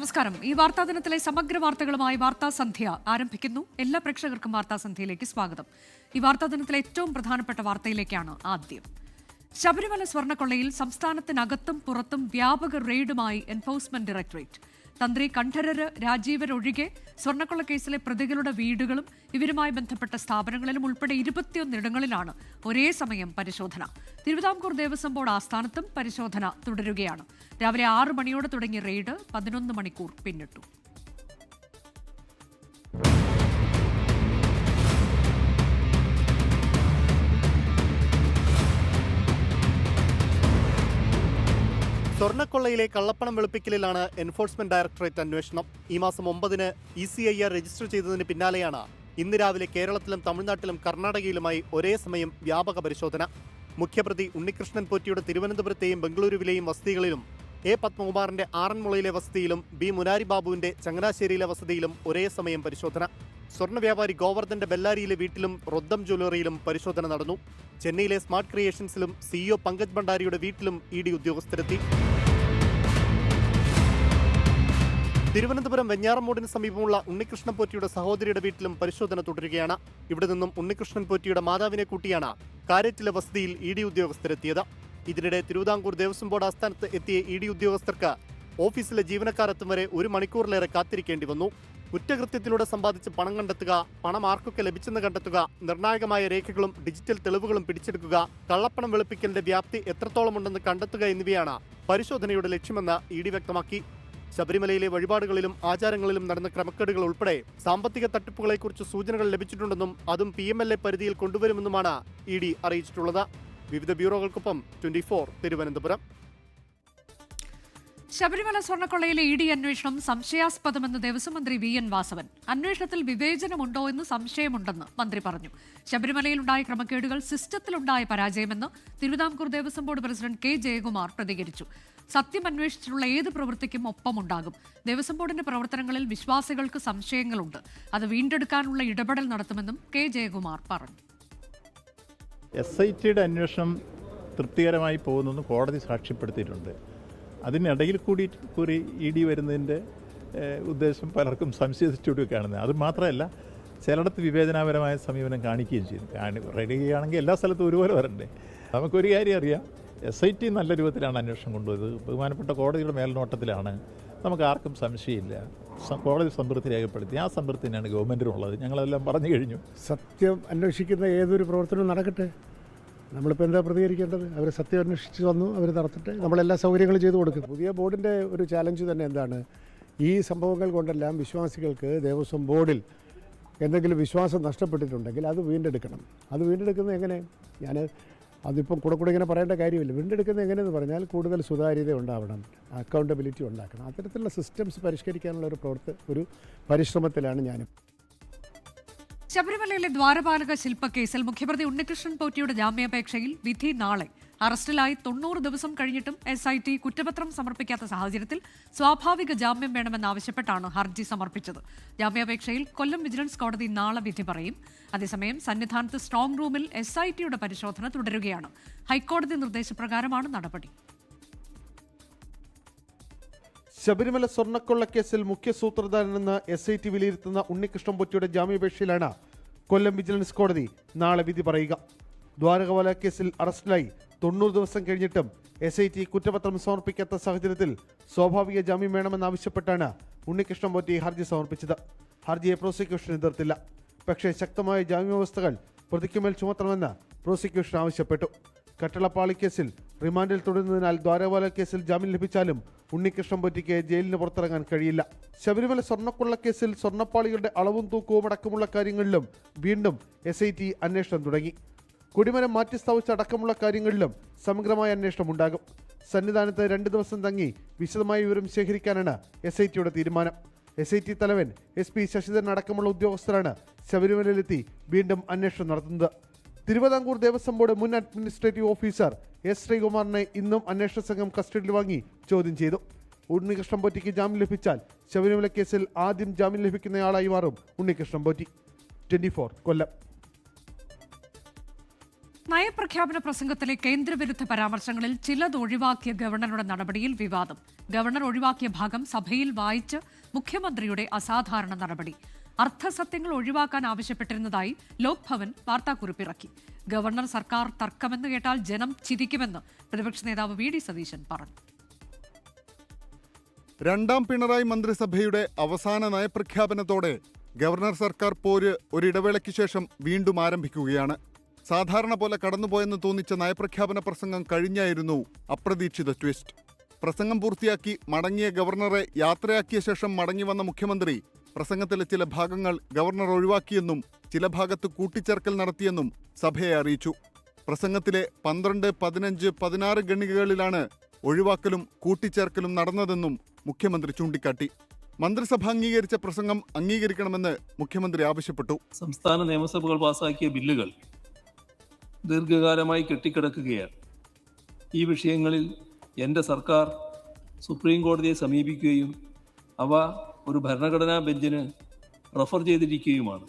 നമസ്കാരം. ഈ വാർത്താ ദിനത്തിലെ സമഗ്ര വാർത്തകളുമായി വാർത്താ സന്ധ്യ ആരംഭിക്കുന്നു. എല്ലാ പ്രേക്ഷകർക്കും വാർത്താ സന്ധ്യയിലേക്ക് സ്വാഗതം. ഈ വാർത്താ ദിനത്തിലെ ഏറ്റവും പ്രധാനപ്പെട്ട വാർത്തയിലേക്കാണ് ആദ്യം. ശബരിമല സ്വർണ്ണക്കൊള്ളയിൽ സംസ്ഥാനത്തിനകത്തും പുറത്തും വ്യാപക റെയ്ഡുമായി എൻഫോഴ്സ്മെന്റ് ഡയറക്ടറേറ്റ്. തന്ത്രി കണ്ഠരര്, രാജീവരൊഴികെ സ്വർണ്ണക്കൊള്ള കേസിലെ പ്രതികളുടെ വീടുകളും ഇവരുമായി ബന്ധപ്പെട്ട സ്ഥാപനങ്ങളിലും ഉൾപ്പെടെ 21 ഇടങ്ങളിലാണ് ഒരേ സമയം പരിശോധന. തിരുവിതാംകൂർ ദേവസ്വം ബോർഡ് ആസ്ഥാനത്തും പരിശോധന തുടരുകയാണ്. രാവിലെ 6 മണിയോടെ തുടങ്ങിയ റെയ്ഡ് 11 മണിക്കൂർ പിന്നിട്ടു. സ്വർണ്ണക്കൊള്ളയിലെ കള്ളപ്പണം വെളുപ്പിക്കലിലാണ് എൻഫോഴ്സ്മെന്റ് ഡയറക്ടറേറ്റ് അന്വേഷണം. ഈ മാസം 9-ന് ECIR രജിസ്റ്റർ ചെയ്തതിന് പിന്നാലെയാണ് ഇന്ന് രാവിലെ കേരളത്തിലും തമിഴ്നാട്ടിലും കർണാടകയിലുമായി ഒരേ സമയം വ്യാപക പരിശോധന. മുഖ്യപ്രതി ഉണ്ണികൃഷ്ണൻ പോറ്റിയുടെ തിരുവനന്തപുരത്തെയും ബംഗളൂരുവിലെയും വസതികളിലും A. പത്മകുമാറിന്റെ ആറന്മുളയിലെ വസതിയിലും B. മുരാരി ബാബുവിന്റെ ചങ്ങനാശ്ശേരിയിലെ വസതിയിലും ഒരേ സമയം പരിശോധന. സ്വർണ്ണ വ്യാപാരി ഗോവർദ്ധന്റെ ബെല്ലാരിയിലെ വീട്ടിലും റൊദ്ദം ജ്വല്ലറിയിലും പരിശോധന നടന്നു. ചെന്നൈയിലെ സ്മാർട്ട് ക്രിയേഷൻസിലും CEO പങ്കജ് ഭണ്ഡാരിയുടെ വീട്ടിലും ED ഉദ്യോഗസ്ഥരെത്തി. തിരുവനന്തപുരം വെഞ്ഞാറമൂടിന് സമീപമുള്ള ഉണ്ണികൃഷ്ണൻ പോറ്റിയുടെ സഹോദരിയുടെ വീട്ടിലും പരിശോധന തുടരുകയാണ്. ഇവിടെ നിന്നും ഉണ്ണികൃഷ്ണൻ പോറ്റിയുടെ മാതാവിനെ കൂട്ടിയാണ് കാരറ്റിലെ വസതിയിൽ ED ഉദ്യോഗസ്ഥരെത്തിയത്. ഇതിനിടെ തിരുവിതാംകൂർ ദേവസ്വം ബോർഡ് ആസ്ഥാനത്ത് എത്തിയ ED ഉദ്യോഗസ്ഥർക്ക് ഓഫീസിലെ ജീവനക്കാരെത്തും വരെ 1 മണിക്കൂറിലേറെ കാത്തിരിക്കേണ്ടി വന്നു. കുറ്റകൃത്യത്തിലൂടെ സമ്പാദിച്ച് പണം കണ്ടെത്തുക, പണം ആർക്കൊക്കെ ലഭിച്ചെന്ന് കണ്ടെത്തുക, നിർണായകമായ രേഖകളും ഡിജിറ്റൽ തെളിവുകളും പിടിച്ചെടുക്കുക, കള്ളപ്പണം വെളുപ്പിക്കലിന്റെ വ്യാപ്തി എത്രത്തോളമുണ്ടെന്ന് കണ്ടെത്തുക എന്നിവയാണ് പരിശോധനയുടെ ലക്ഷ്യമെന്ന് ED വ്യക്തമാക്കി. ശബരിമലയിലെ വഴിപാടുകളിലും ആചാരങ്ങളിലും നടന്ന ക്രമക്കേടുകൾ ഉൾപ്പെടെ സാമ്പത്തിക തട്ടിപ്പുകളെക്കുറിച്ച് സൂചനകൾ ലഭിച്ചിട്ടുണ്ടെന്നും അതും PMLA പരിധിയിൽ കൊണ്ടുവരുമെന്നുമാണ് ED അറിയിച്ചിട്ടുള്ളത്. വിവിധ ബ്യൂറോകൾക്കൊപ്പം 24 തിരുവനന്തപുരം. ശബരിമല സ്വർണ്ണക്കൊള്ളയിലെ ED അന്വേഷണം സംശയാസ്പദമെന്ന് ദേവസ്വം മന്ത്രി VN വാസവൻ. അന്വേഷണത്തിൽ വിവേചനമുണ്ടോ എന്ന് സംശയമുണ്ടെന്ന് മന്ത്രി പറഞ്ഞു. ശബരിമലയിലുണ്ടായ ക്രമക്കേടുകൾ സിസ്റ്റത്തിലുണ്ടായ പരാജയമെന്ന് Thiruvithamkoor Devaswom board president K. Jayakumar പ്രതികരിച്ചു. സത്യം അന്വേഷിച്ചിട്ടുള്ള ഏത് പ്രവൃത്തിക്കും ഒപ്പമുണ്ടാകും. ദേവസ്വം ബോർഡിന്റെ പ്രവർത്തനങ്ങളിൽ വിശ്വാസികൾക്ക് സംശയങ്ങളുണ്ട്. അത് വീണ്ടെടുക്കാനുള്ള ഇടപെടൽ നടത്തുമെന്നും K. ജയകുമാർ പറഞ്ഞു. SITയുടെ അന്വേഷണം തൃപ്തികരമായി പോകുന്നെന്ന് കോടതി സാക്ഷ്യപ്പെടുത്തിയിട്ടുണ്ട്. അതിനിടയിൽ കൂടി ED വരുന്നതിൻ്റെ ഉദ്ദേശം പലർക്കും സംശയിച്ചിട്ട് കാണുന്നത്. അത് മാത്രമല്ല, ചിലയിടത്ത് വിവേചനാപരമായ സമീപനം കാണിക്കുകയും ചെയ്തു. റെഡി ചെയ്യുകയാണെങ്കിൽ എല്ലാ സ്ഥലത്തും ഒരുപോലെ വരണ്ടേ. നമുക്കൊരു കാര്യം അറിയാം, SIT നല്ല രൂപത്തിലാണ് അന്വേഷണം കൊണ്ടുപോയത്. ബഹുമാനപ്പെട്ട കോടതിയുടെ മേൽനോട്ടത്തിലാണ്. നമുക്ക് ആർക്കും സംശയമില്ല. കോടതി സംതൃപ്തി രേഖപ്പെടുത്തി. ആ സംതൃപ്തി തന്നെയാണ് ഗവൺമെൻറ്റിനുള്ളത്. ഞങ്ങളെല്ലാം പറഞ്ഞു കഴിഞ്ഞു. സത്യം അന്വേഷിക്കുന്ന ഏതൊരു പ്രവർത്തനവും നടക്കട്ടെ. നമ്മളിപ്പോൾ എന്താ പ്രതികരിക്കേണ്ടത്? അവർ സത്യം അന്വേഷിച്ച് വന്നു, അവർ നടത്തട്ടെ. നമ്മളെല്ലാ സൗകര്യങ്ങളും ചെയ്തു കൊടുക്കും. പുതിയ ബോർഡിൻ്റെ ഒരു ചാലഞ്ച് തന്നെ എന്താണ്? ഈ സംഭവങ്ങൾ കൊണ്ടെല്ലാം വിശ്വാസികൾക്ക് ദേവസ്വം ബോർഡിൽ എന്തെങ്കിലും വിശ്വാസം നഷ്ടപ്പെട്ടിട്ടുണ്ടെങ്കിൽ അത് വീണ്ടെടുക്കണം. അത് വീണ്ടെടുക്കുന്നത് എങ്ങനെ? അതിപ്പം കൂടെ ഇങ്ങനെ പറയേണ്ട കാര്യമില്ല. വീണ്ടെടുക്കുന്നത് എങ്ങനെയെന്ന് പറഞ്ഞാൽ കൂടുതൽ സുതാര്യത ഉണ്ടാവണം, അക്കൗണ്ടബിലിറ്റി ഉണ്ടാക്കണം. അത്തരത്തിലുള്ള സിസ്റ്റംസ് പരിഷ്കരിക്കാനുള്ള ഒരു പരിശ്രമത്തിലാണ് ഞാനും. ശബരിമലയിലെ ദ്വാരപാലക ശില്പക്കേസിൽ മുഖ്യപ്രതി ഉണ്ണികൃഷ്ണൻ പോറ്റിയുടെ ജാമ്യാപേക്ഷയിൽ വിധി നാളെ. അറസ്റ്റിലായി 90 ദിവസം കഴിഞ്ഞിട്ടും SIT കുറ്റപത്രം സമർപ്പിക്കാത്ത സാഹചര്യത്തിൽ സ്വാഭാവിക ജാമ്യം വേണമെന്നാവശ്യപ്പെട്ടാണ് ഹർജി സമർപ്പിച്ചത്. ജാമ്യാപേക്ഷയിൽ കൊല്ലം വിജിലൻസ് കോടതി നാളെ വിധി പറയും. അതേസമയം സന്നിധാനത്ത് സ്ട്രോങ് റൂമിൽ SITയുടെ പരിശോധന തുടരുകയാണ്. ഹൈക്കോടതി നിർദ്ദേശപ്രകാരമാണ് നടപടി. ശബരിമല സ്വർണ്ണക്കൊള്ളക്കേസിൽ മുഖ്യ സൂത്രധാരനെന്ന് SIT വിലയിരുത്തുന്ന ഉണ്ണികൃഷ്ണൻ പോറ്റിയുടെ ജാമ്യാപേക്ഷയിലാണ് കൊല്ലം വിജിലൻസ് കോടതി നാളെ വിധി പറയുക. ദ്വാരകപാല കേസിൽ അറസ്റ്റിലായി 90 ദിവസം കഴിഞ്ഞിട്ടും SIT കുറ്റപത്രം സമർപ്പിക്കാത്ത സാഹചര്യത്തിൽ സ്വാഭാവിക ജാമ്യം വേണമെന്നാവശ്യപ്പെട്ടാണ് ഉണ്ണികൃഷ്ണൻ പോറ്റി ഹർജി സമർപ്പിച്ചത്. ഹർജിയെ പ്രോസിക്യൂഷൻ എതിർത്തില്ല. പക്ഷേ ശക്തമായ ജാമ്യവ്യവസ്ഥകൾ പ്രതിക്കുമേൽ ചുമത്തണമെന്ന് പ്രോസിക്യൂഷൻ ആവശ്യപ്പെട്ടു. കട്ടളപ്പാളി കേസിൽ റിമാൻഡിൽ തുടരുന്നതിനാൽ ദ്വാരപാല കേസിൽ ജാമ്യം ലഭിച്ചാലും ഉണ്ണികൃഷ്ണൻ പോറ്റിക്ക് ജയിലിന് പുറത്തിറങ്ങാൻ കഴിയില്ല. ശബരിമല സ്വർണ്ണക്കൊള്ളക്കേസിൽ സ്വർണ്ണപ്പാളികളുടെ അളവും തൂക്കവും അടക്കമുള്ള കാര്യങ്ങളിലും വീണ്ടും SIT അന്വേഷണം തുടങ്ങി. കൊടിമരം മാറ്റി സ്ഥാപിച്ച അടക്കമുള്ള കാര്യങ്ങളിലും സമഗ്രമായ അന്വേഷണം ഉണ്ടാകും. സന്നിധാനത്ത് 2 ദിവസം തങ്ങി വിശദമായ വിവരം ശേഖരിക്കാനാണ് SITയുടെ തീരുമാനം. SIT തലവൻ SP ശശിധരൻ അടക്കമുള്ള ഉദ്യോഗസ്ഥരാണ് ശബരിമലയിലെത്തി വീണ്ടും അന്വേഷണം നടത്തുന്നത്. തിരുവിതാംകൂർ ദേവസ്വം ബോർഡ് മുൻ അഡ്മിനിസ്ട്രേറ്റീവ് ഓഫീസർ S. ശ്രീകുമാറിനെ ഇന്നും അന്വേഷണ സംഘം കസ്റ്റഡിയിൽ വാങ്ങി ചോദ്യം ചെയ്തു. ഉണ്ണികൃഷ്ണൻ പോറ്റിക്ക് ജാമ്യം ലഭിച്ചാൽ ശബരിമല കേസിൽ ആദ്യം ജാമ്യം ലഭിക്കുന്നയാളായി മാറും ഉണ്ണികൃഷ്ണൻ പോറ്റി. 24 കൊല്ലം. നയപ്രഖ്യാപന പ്രസംഗത്തിലെ കേന്ദ്രവിരുദ്ധ പരാമർശങ്ങളിൽ ചിലത് ഒഴിവാക്കിയ ഗവർണറുടെ നടപടിയിൽ വിവാദം. ഗവർണർ ഒഴിവാക്കിയ ഭാഗം സഭയിൽ വായിച്ച് മുഖ്യമന്ത്രിയുടെ അസാധാരണ നടപടി. അർത്ഥസത്യങ്ങൾ ഒഴിവാക്കാൻ ആവശ്യപ്പെട്ടിരുന്നതായി ലോക്ഭവൻ വാർത്താക്കുറിപ്പിറക്കി. ഗവർണർ സർക്കാർ തർക്കമെന്ന് കേട്ടാൽ ജനം ചിരിക്കുമെന്ന് പ്രതിപക്ഷ നേതാവ് വി ഡി സതീശൻ പറഞ്ഞു. രണ്ടാം പിണറായി മന്ത്രിസഭയുടെ അവസാന നയപ്രഖ്യാപനത്തോടെ ഗവർണർ സർക്കാർ പോര് ഒരിടവേളയ്ക്ക് ശേഷം വീണ്ടും ആരംഭിക്കുകയാണ്. സാധാരണ പോലെ കടന്നുപോയെന്ന് തോന്നിച്ച നയപ്രഖ്യാപന പ്രസംഗം കഴിഞ്ഞായിരുന്നു അപ്രതീക്ഷിത ട്വിസ്റ്റ്. പ്രസംഗം പൂർത്തിയാക്കി മടങ്ങിയ ഗവർണറെ യാത്രയാക്കിയ ശേഷം മടങ്ങിവന്ന മുഖ്യമന്ത്രി പ്രസംഗത്തിലെ ചില ഭാഗങ്ങൾ ഗവർണർ ഒഴിവാക്കിയെന്നും ചില ഭാഗത്ത് കൂട്ടിച്ചേർക്കൽ നടത്തിയെന്നും സഭയെ അറിയിച്ചു. പ്രസംഗത്തിലെ 12, 15, 16 ഖണ്ഡികകളിലാണ് ഒഴിവാക്കലും കൂട്ടിച്ചേർക്കലും നടന്നതെന്നും മുഖ്യമന്ത്രി ചൂണ്ടിക്കാട്ടി. മന്ത്രിസഭ അംഗീകരിച്ച പ്രസംഗം അംഗീകരിക്കണമെന്ന് മുഖ്യമന്ത്രി ആവശ്യപ്പെട്ടു. സംസ്ഥാന നിയമസഭകൾ പാസാക്കിയ ബില്ലുകൾ ദീർഘകാലമായി കെട്ടിക്കിടക്കുകയാണ്. ഈ വിഷയങ്ങളിൽ എൻ്റെ സർക്കാർ സുപ്രീം കോടതിയെ സമീപിക്കുകയും അവ ഒരു ഭരണഘടനാ ബെഞ്ചിന് റഫർ ചെയ്തിരിക്കുകയുമാണ്.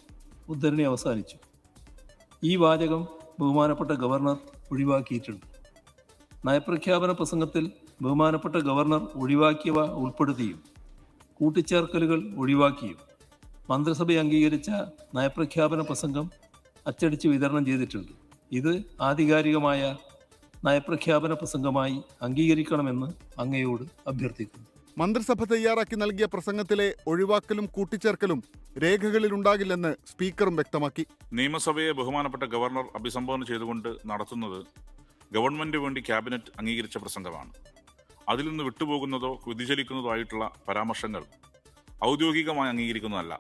ഉദ്ധരണി അവസാനിച്ചു. ഈ വാചകം ബഹുമാനപ്പെട്ട ഗവർണർ ഒഴിവാക്കിയിട്ടുണ്ട്. നയപ്രഖ്യാപന പ്രസംഗത്തിൽ ബഹുമാനപ്പെട്ട ഗവർണർ ഒഴിവാക്കിയവ ഉൾപ്പെടുത്തിയും കൂട്ടിച്ചേർക്കലുകൾ ഒഴിവാക്കിയും മന്ത്രിസഭ അംഗീകരിച്ച നയപ്രഖ്യാപന പ്രസംഗം അച്ചടിച്ച് വിതരണം ചെയ്തിട്ടുണ്ട്. ഇത് ആധികാരികമായ നയപ്രഖ്യാപന പ്രസംഗമായി അംഗീകരിക്കണമെന്ന് അങ്ങയോട് അഭ്യർത്ഥിക്കുന്നു. മന്ത്രിസഭ തയ്യാറാക്കി നൽകിയ പ്രസംഗത്തിലെ ഒഴിവാക്കലും കൂട്ടിച്ചേർക്കലും രേഖകളിലുണ്ടാകില്ലെന്ന് സ്പീക്കറും വ്യക്തമാക്കി. നിയമസഭയെ ബഹുമാനപ്പെട്ട ഗവർണർ അഭിസംബോധന ചെയ്തുകൊണ്ട് നടത്തുന്നത് ഗവൺമെന്റ് വേണ്ടി ക്യാബിനറ്റ് അംഗീകരിച്ച പ്രസംഗമാണ്. അതിൽ നിന്ന് വിട്ടുപോകുന്നതോ വ്യതിചലിക്കുന്നതോ ആയിട്ടുള്ള പരാമർശങ്ങൾ ഔദ്യോഗികമായി അംഗീകരിക്കുന്നതല്ല.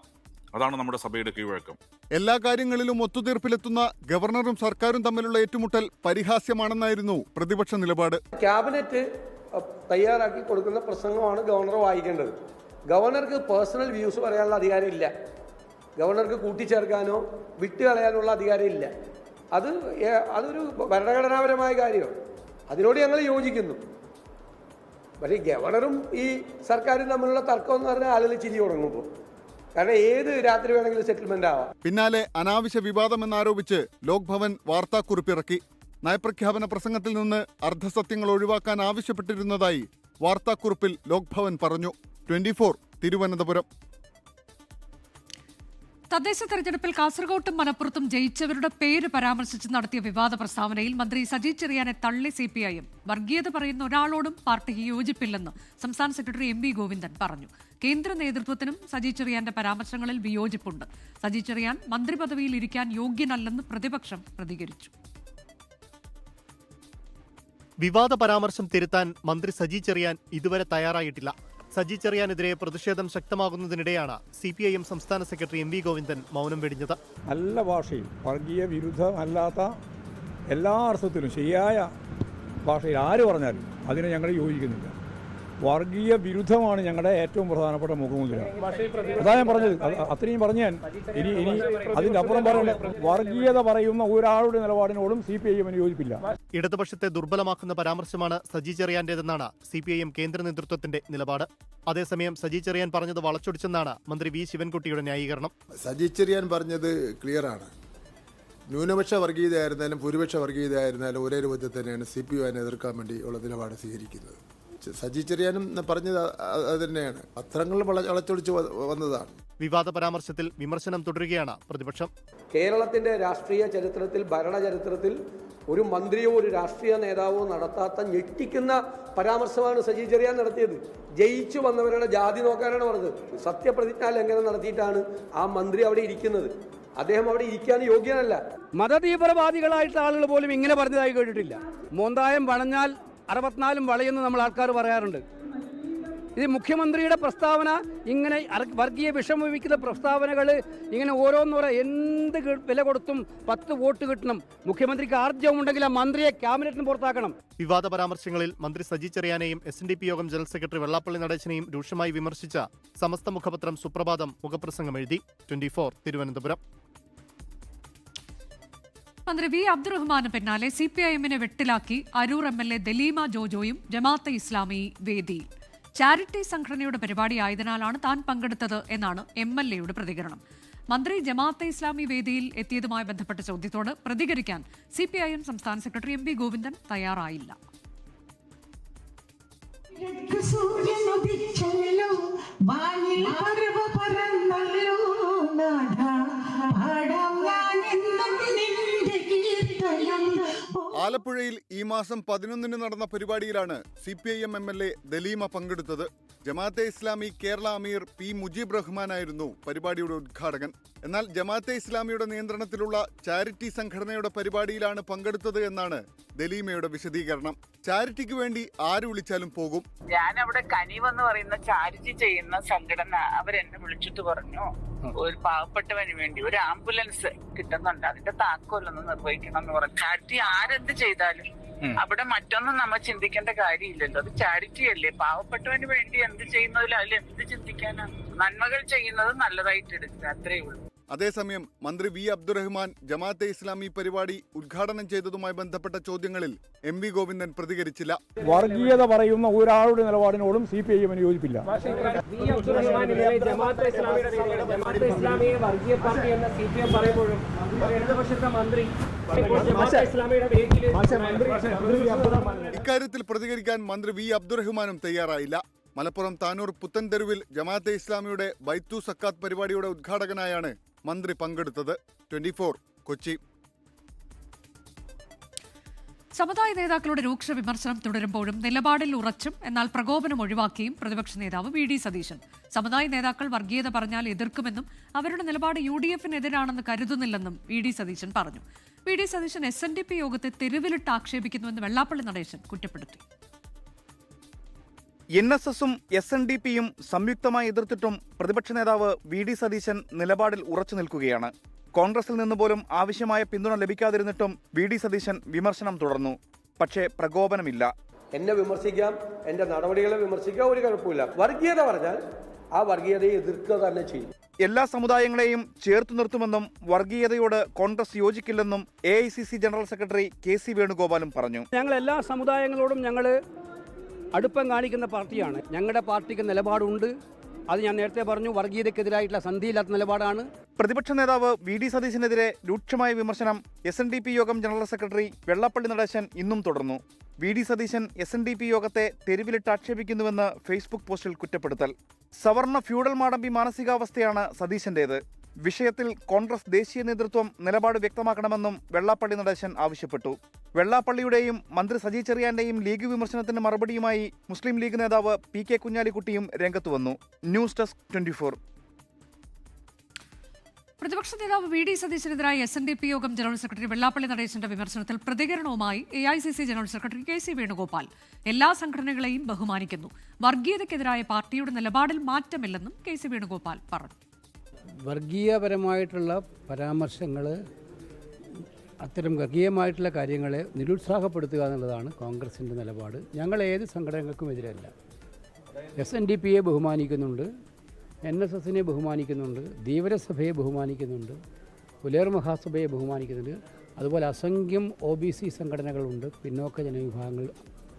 അതാണ് നമ്മുടെ സഭയുടെ കീഴ്വഴക്കം. എല്ലാ കാര്യങ്ങളിലും ഒത്തുതീർപ്പിലെത്തുന്ന ഗവർണറും സർക്കാരും തമ്മിലുള്ള ഏറ്റുമുട്ടൽ പരിഹാസ്യമാണെന്നായിരുന്നു പ്രതിപക്ഷ നിലപാട്. ക്യാബിനറ്റ് തയ്യാറാക്കി കൊടുക്കുന്ന പ്രസംഗമാണ് ഗവർണർ വായിക്കേണ്ടത്. ഗവർണർക്ക് പേഴ്സണൽ വ്യൂസ് പറയാനുള്ള അധികാരമില്ല. ഗവർണർക്ക് കൂട്ടിച്ചേർക്കാനോ വിട്ടുകളയാനുള്ള അധികാരമില്ല. അതൊരു ഭരണഘടനാപരമായ കാര്യമാണ്. അതിനോട് ഞങ്ങൾ യോജിക്കുന്നു. പക്ഷേ ഗവർണറും ഈ സർക്കാരും തമ്മിലുള്ള തർക്കം എന്ന് പറഞ്ഞാൽ ആളുകൾ ചിരി തുടങ്ങുമ്പോൾ, കാരണം ഏത് രാത്രി വേണമെങ്കിലും സെറ്റിൽമെന്റ് ആവാം. പിന്നാലെ അനാവശ്യ വിവാദമെന്നാരോപിച്ച് ലോക്ഭവൻ വാർത്താക്കുറിപ്പിറക്കി. നയപ്രഖ്യാപന പ്രസംഗത്തിൽ നിന്ന് അർദ്ധസത്യങ്ങൾ ഒഴിവാക്കാൻ ആവശ്യപ്പെട്ടിരുന്നതായി വാർത്താക്കുറിപ്പിൽ ലോക്ഭവൻ പറഞ്ഞു. 24 തിരുവനന്തപുരം. തദ്ദേശ തെരഞ്ഞെടുപ്പിൽ കാസർകോട്ടും മലപ്പുറത്തും ജയിച്ചവരുടെ പേര് പരാമർശിച്ച് നടത്തിയ വിവാദ പ്രസ്താവനയിൽ മന്ത്രി സജി ചെറിയാനെ തള്ളി CPIM. വർഗീയത പറയുന്ന ഒരാളോടും പാർട്ടിക്ക് യോജിപ്പില്ലെന്ന് സംസ്ഥാന സെക്രട്ടറി MV ഗോവിന്ദൻ പറഞ്ഞു. കേന്ദ്ര നേതൃത്വത്തിനും സജി ചെറിയാന്റെ പരാമർശങ്ങളിൽ വിയോജിപ്പുണ്ട്. സജി ചെറിയാൻ മന്ത്രിപദവിയിൽ ഇരിക്കാൻ യോഗ്യനല്ലെന്ന് പ്രതിപക്ഷം പ്രതികരിച്ചു. വിവാദ പരാമർശം തിരുത്താൻ മന്ത്രി സജി ചെറിയാൻ ഇതുവരെ തയ്യാറായിട്ടില്ല. സജി ചെറിയാനെതിരെ പ്രതിഷേധം ശക്തമാകുന്നതിനിടെയാണ് CPIM സംസ്ഥാന സെക്രട്ടറി MV ഗോവിന്ദൻ മൗനം വെടിഞ്ഞത്. നല്ല ഭാഷയിൽ, വർഗീയ വിരുദ്ധമല്ലാത്ത എല്ലാ അർത്ഥത്തിലും ശരിയായ ഭാഷയിൽ ആര് പറഞ്ഞാലും അതിനെ ഞങ്ങൾ യോജിക്കുന്നില്ല. വർഗീയ വിരുദ്ധമാണ് ഞങ്ങളുടെ ഏറ്റവും പ്രധാനപ്പെട്ട മുഖമുദ്ര. അതാ ഞാൻ പറഞ്ഞത്. അത്രയും പറഞ്ഞ് ഞാൻ ഇനി അതിൻ്റെ അപ്പുറം പറയണ്ട. വർഗീയത പറയുന്ന ഒരാളുടെ നിലപാടിനോടും CPIM യോജിപ്പില്ല. ഇടതുപക്ഷത്തെ ദുർബലമാക്കുന്ന പരാമർശമാണ് സജി ചെറിയാന്റേതെന്നാണ് CPIM കേന്ദ്ര നേതൃത്വത്തിന്റെ നിലപാട്. അതേസമയം സജി ചെറിയാൻ പറഞ്ഞത് വളച്ചൊടിച്ചെന്നാണ് മന്ത്രി V ശിവൻകുട്ടിയുടെ ന്യായീകരണം. സജി ചെറിയാൻ പറഞ്ഞത് ക്ലിയറാണ്. ന്യൂനപക്ഷ വർഗീയതയായിരുന്നാലും ഭൂരിപക്ഷ വർഗീയതയായിരുന്നാലും ഒരേ രൂപത്തിൽ തന്നെയാണ് CPIM എതിർക്കാൻ വേണ്ടി ഉള്ള നിലപാട് സ്വീകരിക്കുന്നത്. സജി ചെറിയാനും പറഞ്ഞത് അത് തന്നെയാണ്. പത്രങ്ങൾ വളച്ചൊടിച്ച് വന്നതാണ്. വിവാദ പരാമർശത്തിൽ വിമർശനം തുടരുകയാണ് പ്രതിപക്ഷം. കേരളത്തിന്റെ രാഷ്ട്രീയ ചരിത്രത്തിൽ, ഭരണചരിത്രത്തിൽ ഒരു മന്ത്രിയോ ഒരു രാഷ്ട്രീയ നേതാവോ നടത്താത്ത ഞെട്ടിക്കുന്ന പരാമർശമാണ് സജി ചെറിയാൻ നടത്തിയത്. ജയിച്ചു വന്നവരുടെ ജാതി നോക്കാനാണ് പറഞ്ഞത്. സത്യപ്രതിജ്ഞാ ലംഘനം നടത്തിയിട്ടാണ് ആ മന്ത്രി അവിടെ ഇരിക്കുന്നത്. അദ്ദേഹം അവിടെ ഇരിക്കാൻ യോഗ്യനല്ല. മതതീവ്രവാദികളായിട്ടുള്ള ആളുകൾ പോലും ഇങ്ങനെ പറഞ്ഞതായി കേട്ടിട്ടില്ല. മോന്തായം വളഞ്ഞാൽ 64 വളയെന്ന് നമ്മൾ ആൾക്കാർ പറയാറുണ്ട്. ഇത് മുഖ്യമന്ത്രിയുടെ പ്രസ്താവന, ഇങ്ങനെ വർഗീയ വിഷമൊഴിക്കുന്ന പ്രസ്താവനകൾ ഇങ്ങനെ ഓരോന്നോരോ എന്ത് വില കൊടുത്തും 10 വോട്ട് കിട്ടണം. മുഖ്യമന്ത്രിക്ക് ആർജവമുണ്ടെങ്കിൽ ആ മന്ത്രിയെ ക്യാബിനറ്റിന് പുറത്താക്കണം. വിവാദ പരാമർശങ്ങളിൽ മന്ത്രി സജി ചെറിയാനെയും SNDP യോഗം ജനറൽ സെക്രട്ടറി വെള്ളാപ്പള്ളി നടേശനെയും രൂക്ഷമായി വിമർശിച്ച സമസ്ത മുഖപത്രം സുപ്രഭാതം മുഖപ്രസംഗം എഴുതി. 24 തിരുവനന്തപുരം. മന്ത്രി V അബ്ദുറഹ്മാന് പിന്നാലെ CPIM-നെ വെട്ടിലാക്കി അരൂർ MLA ദലീമ ജോജോയും ജമാഅത്തെ ഇസ്ലാമി വേദിയിൽ. ചാരിറ്റി സംഘടനയുടെ പരിപാടിയായതിനാലാണ് താൻ പങ്കെടുത്തത് എന്നാണ് MLA-യുടെ പ്രതികരണം. മന്ത്രി ജമാഅത്തെ ഇസ്ലാമി വേദിയിൽ എത്തിയതുമായി ബന്ധപ്പെട്ട ചോദ്യത്തോട് പ്രതികരിക്കാൻ CPIM സംസ്ഥാന സെക്രട്ടറി MV ഗോവിന്ദൻ തയ്യാറായില്ല. ആലപ്പുഴയിൽ ഈ മാസം 11 നടന്ന പരിപാടിയിലാണ് CPIM MLA ദലീമ പങ്കെടുത്തത്. ജമാഅത്തെ ഇസ്ലാമി കേരള അമീർ P. മുജീബ് റഹ്മാനായിരുന്നു പരിപാടിയുടെ ഉദ്ഘാടകൻ. എന്നാൽ ജമാഅത്തെ ഇസ്ലാമിയുടെ നിയന്ത്രണത്തിലുള്ള ചാരിറ്റി സംഘടനയുടെ പരിപാടിയിലാണ് പങ്കെടുത്തത് എന്നാണ് ദലീമയുടെ വിശദീകരണം. ചാരിറ്റിക്ക് വേണ്ടി ആര് വിളിച്ചാലും പോകും. ഞാൻ അവിടെ കനിവ് എന്ന് പറയുന്ന ചാരിറ്റി ചെയ്യുന്ന സംഘടന അവരെന്നെ വിളിച്ചിട്ട് പറഞ്ഞു, ഒരു പാവപ്പെട്ടവന് വേണ്ടി ഒരു ആംബുലൻസ് കിട്ടുന്നുണ്ട്, അതിന്റെ താക്കോലൊന്ന് നിർവഹിക്കണം എന്ന് പറഞ്ഞു. ചാരിറ്റി ആരെന്ത് ചെയ്താലും അവിടെ മറ്റൊന്നും നമ്മൾ ചിന്തിക്കേണ്ട കാര്യമില്ലല്ലോ. അത് ചാരിറ്റി അല്ലേ. പാവപ്പെട്ടവന് വേണ്ടി എന്ത് ചെയ്യുന്നതിൽ അതിൽ എന്ത് ചിന്തിക്കാനാണ്? നന്മകൾ ചെയ്യുന്നത് നല്ലതായിട്ട് എടുക്കുക, അത്രേ ഉള്ളൂ. അതേസമയം മന്ത്രി V. അബ്ദുറഹ്മാൻ ജമാഅത്തെ ഇസ്ലാമി പരിപാടി ഉദ്ഘാടനം ചെയ്തതുമായി ബന്ധപ്പെട്ട ചോദ്യങ്ങളിൽ MV ഗോവിന്ദൻ പ്രതികരിച്ചില്ല. വർഗീയത പറയുന്ന ഒരാളുടെ നിലപാടിനോടും CPIM യോജിപ്പില്ല. ഇക്കാര്യത്തിൽ പ്രതികരിക്കാൻ മന്ത്രി V. അബ്ദുറഹ്മാനും തയ്യാറായില്ല. മലപ്പുറം താനൂർ പുത്തൻതെരുവിൽ ജമാഅത്തെ ഇസ്ലാമിയുടെ ബൈത്തു സക്കാത്ത് പരിപാടിയുടെ ഉദ്ഘാടകനായാണ് മന്ത്രി പങ്കെടുത്തത്. 24 കൊച്ചി. സമുദായ നേതാക്കളുടെ രൂക്ഷ വിമർശനം തുടരുമ്പോഴും നിലപാടിൽ ഉറച്ചും എന്നാൽ പ്രകോപനം ഒഴിവാക്കിയും പ്രതിപക്ഷ നേതാവ് VD സതീശൻ. സമുദായ നേതാക്കൾ വർഗീയത പറഞ്ഞാൽ എതിർക്കുമെന്നും അവരുടെ നിലപാട് UDF-നെതിരാണെന്ന് കരുതുന്നില്ലെന്നും VD സതീശൻ പറഞ്ഞു. VD സതീശൻ SNDP യോഗത്തെ തെരുവിലിട്ട് ആക്ഷേപിക്കുന്നുവെന്ന് വെള്ളാപ്പള്ളി നടേശൻ കുറ്റപ്പെടുത്തി. NSS-ഉം SNDP-യും സംയുക്തമായി എതിർത്തിട്ടും പ്രതിപക്ഷ നേതാവ് VD സതീശൻ നിലപാടിൽ ഉറച്ചു നിൽക്കുകയാണ്. കോൺഗ്രസിൽ നിന്ന് പോലും ആവശ്യമായ പിന്തുണ ലഭിക്കാതിരുന്നിട്ടും VD സതീശൻ വിമർശനം തുടർന്നു. പക്ഷേ പ്രകോപനമില്ല. എന്നെ വിമർശിക്കാം, എന്റെ നടപടികളെ വിമർശിക്കാം, ഒരു കുഴപ്പമില്ല. വർഗീയത പറഞ്ഞാൽ ആ വർഗീയതയെ എതിർക്കുക തന്നെ ചെയ്യും. എല്ലാ സമുദായങ്ങളെയും ചേർത്തു നിർത്തുമെന്നും വർഗീയതയോട് കോൺഗ്രസ് യോജിക്കില്ലെന്നും AICC ജനറൽ സെക്രട്ടറി KC വേണുഗോപാലും പറഞ്ഞു. ഞങ്ങൾ എല്ലാ സമുദായങ്ങളോടും അടുപ്പം കാണിക്കുന്ന പാർട്ടിയാണ്. ഞങ്ങളുടെ പാർട്ടിക്ക് നിലപാടുണ്ട്. അത് ഞാൻ നേരത്തെ പറഞ്ഞു, വർഗീയതയ്ക്കെതിരായിട്ടുള്ള സന്ധിയില്ലാത്ത നിലപാടാണ്. പ്രതിപക്ഷ നേതാവ് VD സതീശനെതിരെ രൂക്ഷമായ വിമർശനം SNDP യോഗം ജനറൽ സെക്രട്ടറി വെള്ളാപ്പള്ളി നടേശൻ ഇന്നും തുടർന്നു. VD സതീശൻ SNDP യോഗത്തെ തെരുവിലിട്ട് ആക്ഷേപിക്കുന്നുവെന്ന് ഫേസ്ബുക്ക് പോസ്റ്റിൽ കുറ്റപ്പെടുത്തൽ. സവർണ ഫ്യൂഡൽ മാടമ്പി മാനസികാവസ്ഥയാണ് സതീശന്റേത്. വിഷയത്തിൽ കോൺഗ്രസ് ദേശീയ നേതൃത്വം നിലപാട് വ്യക്തമാക്കണമെന്നും വെള്ളാപ്പള്ളി നടേശൻ ആവശ്യപ്പെട്ടു. വെള്ളാപ്പള്ളിയുടെയും മന്ത്രി സജി ചെറിയാന്റെയും ലീഗ് വിമർശനത്തിന് മറുപടിയുമായി മുസ്ലിം ലീഗ് നേതാവ് PK കുഞ്ഞാലിക്കുട്ടിയും രംഗത്തു വന്നു. News desk 24. പ്രതിപക്ഷ നേതാവ് VD സതീശനെതിരായ SNDP യോഗം ജനറൽ സെക്രട്ടറി വെള്ളാപ്പള്ളി നടേശന്റെ വിമർശനത്തിൽ പ്രതികരണവുമായി AICC general secretary KC Venugopal. എല്ലാ സംഘടനകളെയും ബഹുമാനിക്കുന്നു. വർഗീയതയ്ക്കെതിരായ പാർട്ടിയുടെ നിലപാടിൽ മാറ്റമില്ലെന്നും KC വേണുഗോപാൽ പറഞ്ഞു. വർഗീയപരമായിട്ടുള്ള പരാമർശങ്ങൾ, അത്തരം വർഗീയമായിട്ടുള്ള കാര്യങ്ങളെ നിരുത്സാഹപ്പെടുത്തുക എന്നുള്ളതാണ് കോൺഗ്രസിൻ്റെ നിലപാട്. ഞങ്ങൾ ഏത് സംഘടനകൾക്കും എതിരല്ല. SNDP-യെ ബഹുമാനിക്കുന്നുണ്ട്, NSS-നെ ബഹുമാനിക്കുന്നുണ്ട്, ധീവരസഭയെ ബഹുമാനിക്കുന്നുണ്ട്, പുലേർ മഹാസഭയെ ബഹുമാനിക്കുന്നുണ്ട്. അതുപോലെ അസംഖ്യം OBC സംഘടനകളുണ്ട്, പിന്നോക്ക ജനവിഭാഗങ്ങൾ,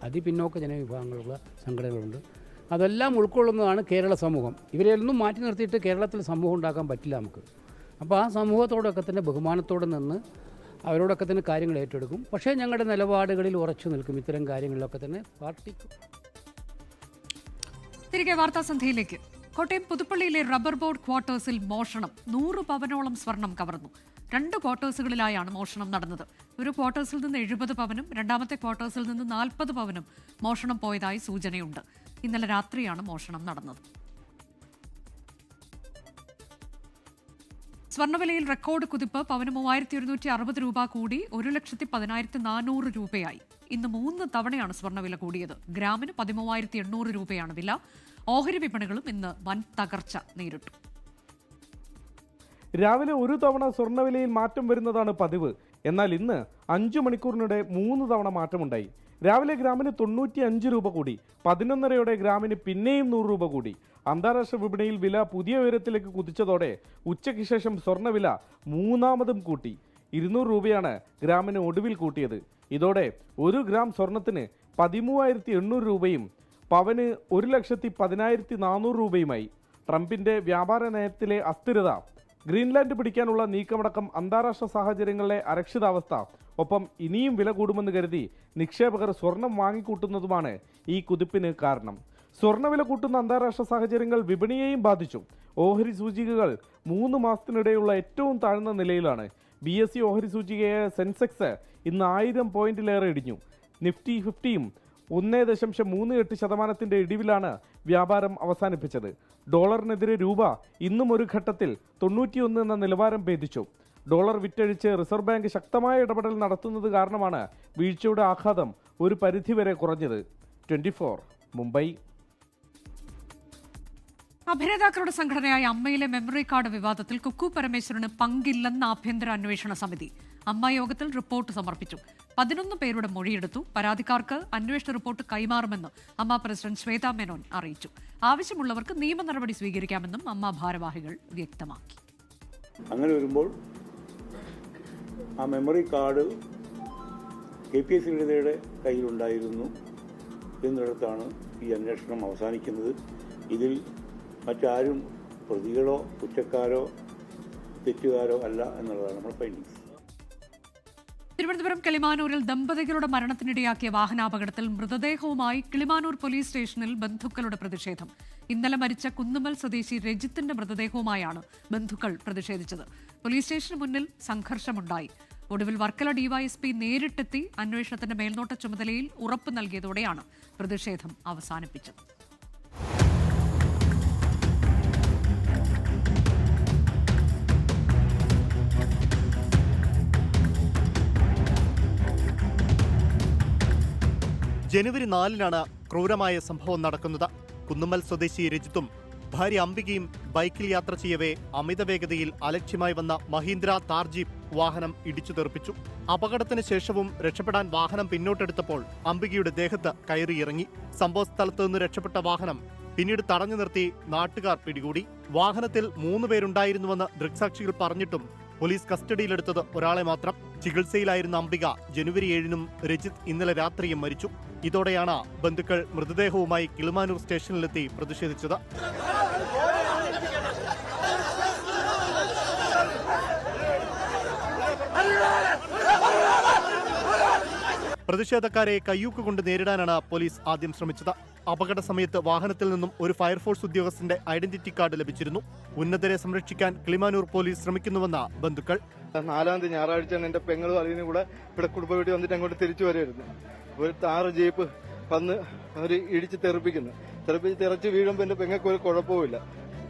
അതിപിന്നോക്ക ജനവിഭാഗങ്ങളുള്ള സംഘടനകളുണ്ട്. അതെല്ലാം ഉൾക്കൊള്ളുന്നതാണ് കേരള സമൂഹം. ഇവരെയൊന്നും മാറ്റി നിർത്തിയിട്ട് കേരളത്തിൽ സമൂഹം ഉണ്ടാക്കാൻ പറ്റില്ല നമുക്ക്. അപ്പോൾ ആ സമൂഹത്തോടൊക്കെ തന്നെ ബഹുമാനത്തോടെ നിന്ന് അവരോടൊക്കെ തന്നെ കാര്യങ്ങൾ ഏറ്റെടുക്കും. പക്ഷേ ഞങ്ങളുടെ നിലപാടുകളിൽ ഉറച്ചു നിൽക്കും. ഇത്തരം കാര്യങ്ങളിലൊക്കെ തന്നെ പാർട്ടിക്ക്. തിരികെ വാർത്താസന്ധ്യയിലേക്ക്. കോട്ടയം പുതുപ്പള്ളിയിലെ റബ്ബർ ബോർഡ് ക്വാർട്ടേഴ്സിൽ മോഷണം. 100 പവനോളം സ്വർണം കവർന്നു. 2 ക്വാർട്ടേഴ്സുകളിലായാണ് മോഷണം നടന്നത്. ഒരു ക്വാർട്ടേഴ്സിൽ നിന്ന് 70 പവനും രണ്ടാമത്തെ ക്വാർട്ടേഴ്സിൽ നിന്ന് 40 പവനും മോഷണം പോയതായി സൂചനയുണ്ട്. ഇന്നലെ രാത്രിയാണ് മോഷണം നടന്നത്. സ്വർണ്ണവിലയിൽ റെക്കോർഡ് കുതിപ്പ്. പവന് 3160 രൂപ കൂടി 1,10,400 രൂപയായി. ഇന്ന് 3 തവണയാണ് സ്വർണ്ണവില കൂടിയത്. ഗ്രാമിന് 13,800 രൂപയാണ് വില. ഓഹരി വിപണികളും ഇന്ന് വൻ തകർച്ച നേരിട്ടു. രാവിലെ ഒരു തവണ സ്വർണ്ണവിലയിൽ മാറ്റം വരുന്നതാണ് പതിവ്. എന്നാൽ ഇന്ന് 5 മണിക്കൂറിനിടെ 3 തവണ മാറ്റമുണ്ടായി. രാവിലെ ഗ്രാമിന് 95 രൂപ കൂടി. 11:30 ഗ്രാമിന് പിന്നെയും 100 രൂപ കൂടി. അന്താരാഷ്ട്ര വിപണിയിൽ വില പുതിയ ഉയരത്തിലേക്ക് കുതിച്ചതോടെ ഉച്ചയ്ക്ക് ശേഷം സ്വർണ്ണവില മൂന്നാമതും കൂട്ടി. 200 രൂപയാണ് ഗ്രാമിന് ഒടുവിൽ കൂട്ടിയത്. ഇതോടെ 1 ഗ്രാം സ്വർണത്തിന് 13,800 രൂപയും പവന് 1,10,400 രൂപയുമായി. ട്രംപിന്റെ വ്യാപാര നയത്തിലെ അസ്ഥിരത ഗ്രീൻലാൻഡ് പിടിക്കാനുള്ള നീക്കമടക്കം അന്താരാഷ്ട്ര സാഹചര്യങ്ങളിലെ അരക്ഷിതാവസ്ഥ, ഒപ്പം ഇനിയും വില കൂടുമെന്ന് കരുതി നിക്ഷേപകർ സ്വർണം വാങ്ങിക്കൂട്ടുന്നതുമാണ് ഈ കുതിപ്പിന് കാരണം. സ്വർണ്ണവില കൂട്ടുന്ന അന്താരാഷ്ട്ര സാഹചര്യങ്ങൾ വിപണിയെയും ബാധിച്ചു. ഓഹരി സൂചികകൾ 3 മാസത്തിനിടെയുള്ള ഏറ്റവും താഴ്ന്ന നിലയിലാണ്. BSE ഓഹരി സൂചികയായ സെൻസെക്സ് ഇന്ന് 1000 പോയിന്റിലേറെ ഇടിഞ്ഞു. നിഫ്റ്റി 50യും 1.38% ഇടിവിലാണ് വ്യാപാരം അവസാനിപ്പിച്ചത്. ഡോളറിനെതിരെ രൂപ ഇന്നും ഒരു ഘട്ടത്തിൽ 91 എന്ന നിലവാരം ഭേദിച്ചു. ഡോളർ വിറ്റഴിച്ച് റിസർവ് ബാങ്ക് ശക്തമായ ഇടപെടൽ നടത്തുന്നത് കാരണമാണ് വീഴ്ചയുടെ ആഘാതം ഒരു പരിധിവരെ കുറഞ്ഞത്. 24 മുംബൈ. അഭിനേതാക്കളുടെ സംഘടനയായ അമ്മയിലെ മെമ്മറി കാർഡ് വിവാദത്തിൽ കുക്കു പരമേശ്വരന് പങ്കില്ലെന്ന് ആഭ്യന്തര അന്വേഷണ സമിതി. അമ്മ യോഗത്തിൽ റിപ്പോർട്ട് സമർപ്പിച്ചു. 11 പേരുടെ മൊഴിയെടുത്തു. പരാതിക്കാർക്ക് അന്വേഷണ റിപ്പോർട്ട് കൈമാറുമെന്ന് അമ്മ പ്രസിഡന്റ് ശ്വേതാ മേനോൻ അറിയിച്ചു. ആവശ്യമുള്ളവർക്ക് നിയമ നടപടി സ്വീകരിക്കാമെന്നും അമ്മ ഭാരവാഹികൾ വ്യക്തമാക്കി. അങ്ങനെ വരുമ്പോൾ ആ മെമ്മറി കാർഡ് KPS ലളിതയുടെ കയ്യിലുണ്ടായിരുന്നു എന്നിടത്താണ് ഈ അന്വേഷണം അവസാനിക്കുന്നത്. ഇതിൽ മറ്റാരും പ്രതികളോ കുറ്റക്കാരോ തെറ്റുകാരോ അല്ല എന്നുള്ളതാണ് നമ്മുടെ ഫൈൻഡിങ്സ്. തിരുവനന്തപുരം കിളിമാനൂരിൽ ദമ്പതികളുടെ മരണത്തിനിടയാക്കിയ വാഹനാപകടത്തിൽ മൃതദേഹവുമായി കിളിമാനൂർ പോലീസ് സ്റ്റേഷനിൽ ബന്ധുക്കളുടെ പ്രതിഷേധം. ഇന്നലെ മരിച്ച കുന്നുമ്മൽ സ്വദേശി രജിത്തിന്റെ മൃതദേഹവുമായാണ് ബന്ധുക്കൾ പ്രതിഷേധിച്ചത്. പോലീസ് സ്റ്റേഷന് മുന്നിൽ സംഘർഷമുണ്ടായി. ഒടുവിൽ വർക്കല DYSP നേരിട്ടെത്തി അന്വേഷണത്തിന്റെ മേൽനോട്ട ചുമതലയിൽ ഉറപ്പ് നൽകിയതോടെയാണ് പ്രതിഷേധം അവസാനിപ്പിച്ചത്. ജനുവരി 4-നാണ് ക്രൂരമായ സംഭവം നടക്കുന്നത്. കുന്നുമ്മൽ സ്വദേശി രജിത്തും ഭാര്യ അംബികയും ബൈക്കിൽ യാത്ര ചെയ്യവേ അമിത വേഗതയിൽ അലക്ഷ്യമായി വന്ന മഹീന്ദ്ര താർ ജീപ്പ് വാഹനം ഇടിച്ചു തെറിപ്പിച്ചു. അപകടത്തിന് ശേഷവും രക്ഷപ്പെടാൻ വാഹനം പിന്നോട്ടെടുത്തപ്പോൾ അംബികയുടെ ദേഹത്ത് കയറിയിറങ്ങി. സംഭവ സ്ഥലത്ത് നിന്ന് രക്ഷപ്പെട്ട വാഹനം പിന്നീട് തടഞ്ഞു നിർത്തി നാട്ടുകാർ പിടികൂടി. വാഹനത്തിൽ 3 പേരുണ്ടായിരുന്നുവെന്ന് ദൃക്സാക്ഷികൾ പറഞ്ഞിട്ടും പോലീസ് കസ്റ്റഡിയിലെടുത്തത് ഒരാളെ മാത്രം. ചികിത്സയിലായിരുന്ന അംബിക ജനുവരി 7-നും രജിത്ത് ഇന്നലെ രാത്രിയും മരിച്ചു. ഇതോടെയാണ് ബന്ധുക്കൾ മൃതദേഹവുമായി കിളിമാനൂർ സ്റ്റേഷനിലെത്തി പ്രതിഷേധിച്ചത്. പ്രതിഷേധക്കാരെ കയ്യൂക്കുകൊണ്ട് നേരിടാനാണ് പോലീസ് ആദ്യം ശ്രമിച്ചത്. അപകട സമയത്ത് വാഹനത്തിൽ നിന്നും ഒരു ഫയർഫോഴ്സ് ഉദ്യോഗസ്ഥന്റെ ഐഡന്റിറ്റി കാർഡ് ലഭിച്ചിരുന്നു. ഉന്നതരെ സംരക്ഷിക്കാൻ കിളിമാനൂർ പോലീസ് ശ്രമിക്കുന്നുവെന്ന ബന്ധുക്കൾ. 4-ാം തീയതി ഞായറാഴ്ചയാണ് എന്റെ പെങ്ങളും അതിനും കൂടെ ഇവിടെ കുടുംബ വീട്ടിൽ വന്നിട്ട് അങ്ങോട്ട് തിരിച്ചു വരായിരുന്നു. ഒരു താറ് ജീപ്പ് വന്ന് അവർ ഇടിച്ച് തെറിച്ച് വീഴുമ്പോൾ എന്റെ പെങ്ങൾക്ക് ഒരു കുഴപ്പമില്ല.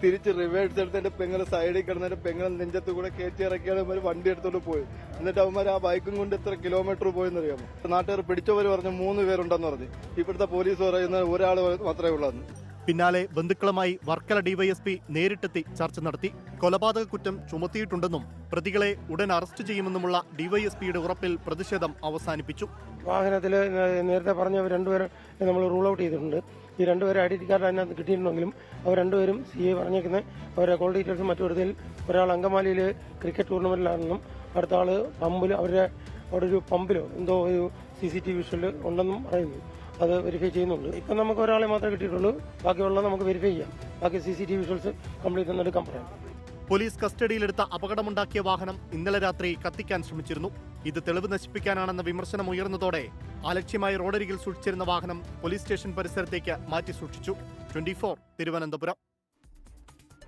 തിരിച്ച് റിവേഴ്സ് എടുത്ത് എന്റെ പെങ്ങള് സൈഡിൽ കിടന്ന് എന്റെ പെങ്ങളെ നെഞ്ചത്ത് കൂടെ കയറ്റി ഇറക്കിയാണ് അവന്മാർ വണ്ടി എടുത്തോണ്ട് പോയി. എന്നിട്ട് അവന്മാർ ആ ബൈക്കും കൊണ്ട് എത്ര കിലോമീറ്റർ പോയെന്നറിയാമോ? നാട്ടുകാർ പിടിച്ചവർ പറഞ്ഞു 3 പേരുണ്ടെന്ന് പറഞ്ഞു. ഇവിടുത്തെ പോലീസ് പറയുന്നത് ഒരാൾ മാത്രമേ ഉള്ളൂ. പിന്നാലെ ബന്ധുക്കളുമായി വർക്കല DYSP നേരിട്ടെത്തി ചർച്ച നടത്തി. കൊലപാതക കുറ്റം ചുമത്തിയിട്ടുണ്ടെന്നും പ്രതികളെ ഉടൻ അറസ്റ്റ് ചെയ്യുമെന്നുമുള്ള DYSPയുടെ ഉറപ്പിൽ പ്രതിഷേധം അവസാനിപ്പിച്ചു. വാഹനത്തിൽ നേരത്തെ പറഞ്ഞ 2 പേരെ നമ്മൾ റൂൾ ഔട്ട് ചെയ്തിട്ടുണ്ട്. ഈ 2 പേരെ ഐഡന്റി കാർഡ് അതിനകത്ത് കിട്ടിയിട്ടുണ്ടെങ്കിലും അവർ 2 പേരും CA പറഞ്ഞേക്കുന്നത് അവരുടെ കോൾ ഡീറ്റെയിൽസും മറ്റൊരുത്തിൽ ഒരാൾ അങ്കമാലിയിൽ ക്രിക്കറ്റ് ടൂർണമെന്റിലാണെന്നും അടുത്ത ആള് പമ്പിൽ അവിടെ ഒരു പമ്പിലോ എന്തോ ഒരു CCTV വിഷ്വൽ ഉണ്ടെന്നും പറയുന്നു. അത് വെരിഫൈ ചെയ്യുന്നുണ്ട്. ഇപ്പം നമുക്ക് ഒരാളെ മാത്രമേ കിട്ടിയിട്ടുള്ളൂ. ബാക്കിയുള്ളത് നമുക്ക് വെരിഫൈ ചെയ്യാം. ബാക്കി CCTV വിഷ്വൽസ് കംപ്ലീറ്റ് എന്നെടുക്കാൻ പറയാം. പോലീസ് കസ്റ്റഡിയിലെടുത്ത അപകടമുണ്ടാക്കിയ വാഹനം ഇന്നലെ രാത്രി കത്തിക്കാൻ ശ്രമിച്ചിരുന്നു. ഇത് തെളിവ് നശിപ്പിക്കാനാണെന്ന വിമർശനം ഉയർന്നതോടെ അലക്ഷ്യമായി റോഡരികിൽ സൂക്ഷിച്ചിരുന്ന വാഹനം പോലീസ് സ്റ്റേഷൻ പരിസരത്തേക്ക് മാറ്റി സൂക്ഷിച്ചു. 24 തിരുവനന്തപുരം.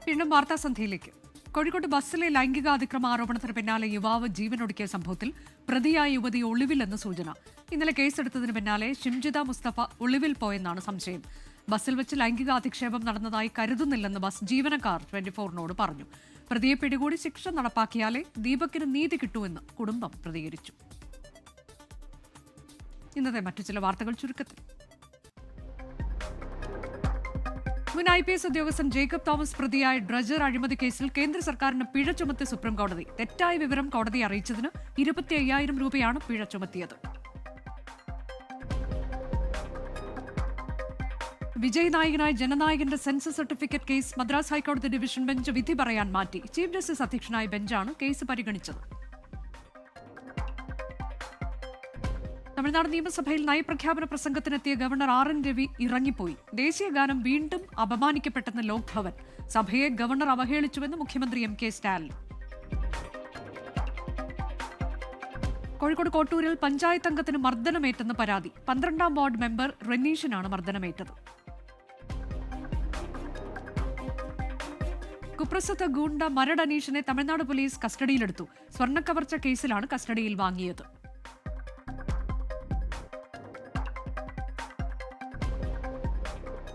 വീണ്ടും വാർത്താസന്ധ്യയിലേക്ക്. കോഴിക്കോട് ബസ്സിലെ ലൈംഗികാതിക്രമ ആരോപണത്തിന് പിന്നാലെ യുവാവ് ജീവനൊടുക്കിയ സംഭവത്തിൽ പ്രതിയായ യുവതി ഒളിവിലെന്ന് സൂചന. ഇന്നലെ കേസെടുത്തതിന് പിന്നാലെ ഷിംജിത മുസ്തഫ ഒളിവിൽ പോയെന്നാണ് സംശയം. ബസ്സിൽ വെച്ച് ലൈംഗിക അധിക്ഷേപം നടന്നതായി കരുതുന്നില്ലെന്ന് ബസ് ജീവനക്കാർ 24-നോട് പറഞ്ഞു. പ്രതിയെ പിടികൂടി ശിക്ഷ നടപ്പാക്കിയാലേ ദീപകിന് നീതി കിട്ടൂവെന്ന് കുടുംബം പ്രതികരിച്ചു. ഇന്നത്തെ മറ്റു ചില വാർത്തകൾ ചുരുക്കത്തിൽ. മുൻ IPS ഉദ്യോഗസ്ഥൻ ജേക്കബ് തോമസ് പ്രതിയായ ഡ്രജർ അഴിമതി കേസിൽ കേന്ദ്ര സർക്കാരിന് പിഴ ചുമത്തി സുപ്രീംകോടതി. തെറ്റായ വിവരം കോടതിയെ അറിയിച്ചതിന് 25,000 രൂപയാണ് പിഴ ചുമത്തിയത്. വിജയ് നായകനായ ജനനായകന്റെ സെൻസസ് സർട്ടിഫിക്കറ്റ് കേസ് മദ്രാസ് ഹൈക്കോടതി ഡിവിഷൻ ബെഞ്ച് വിധി പറയാൻ മാറ്റി. ചീഫ് ജസ്റ്റിസ് അധ്യക്ഷനായ ബെഞ്ചാണ് കേസ് പരിഗണിച്ചത്. തമിഴ്നാട് നിയമസഭയിൽ നയപ്രഖ്യാപന പ്രസംഗത്തിനെത്തിയ ഗവർണർ RN രവി ഇറങ്ങിപ്പോയി. ദേശീയ ഗാനം വീണ്ടും അപമാനിക്കപ്പെട്ടെന്ന് ലോക്ഭവൻ. സഭയെ ഗവർണർ അവഹേളിച്ചുവെന്ന് മുഖ്യമന്ത്രി MK സ്റ്റാലിൻ. കോഴിക്കോട് കോട്ടൂരിൽ പഞ്ചായത്ത് അംഗത്തിന് മർദ്ദനമേറ്റെന്ന് പരാതി. 12ാം വാർഡ് മെമ്പർ റെനീഷിനാണ് മർദ്ദനമേറ്റത്. കുപ്രസിദ്ധ ഗൂണ്ട മരട് അനീഷിനെ തമിഴ്നാട് പോലീസ് കസ്റ്റഡിയിലെടുത്തു. സ്വർണ്ണക്കവർച്ച കേസിലാണ് കസ്റ്റഡിയിൽ വാങ്ങിയത്.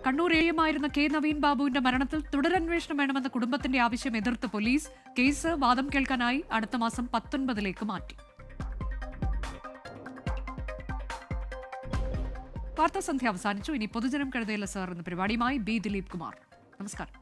കണ്ണൂർ എയുമായിരുന്ന കെ നവീൻ ബാബുവിന്റെ മരണത്തിൽ തുടരന്വേഷണം വേണമെന്ന കുടുംബത്തിന്റെ ആവശ്യം എതിർത്ത് പോലീസ്. കേസ് വാദം കേൾക്കാനായി അടുത്ത മാസം 19 മാറ്റി. വാർത്താസന്ധ്യ അവസാനിച്ചു. ഇനി പൊതുജനം കഴുതയില്ല സാർ എന്ന പരിപാടിയുമായി ബി ദിലീപ് കുമാർ. നമസ്കാരം.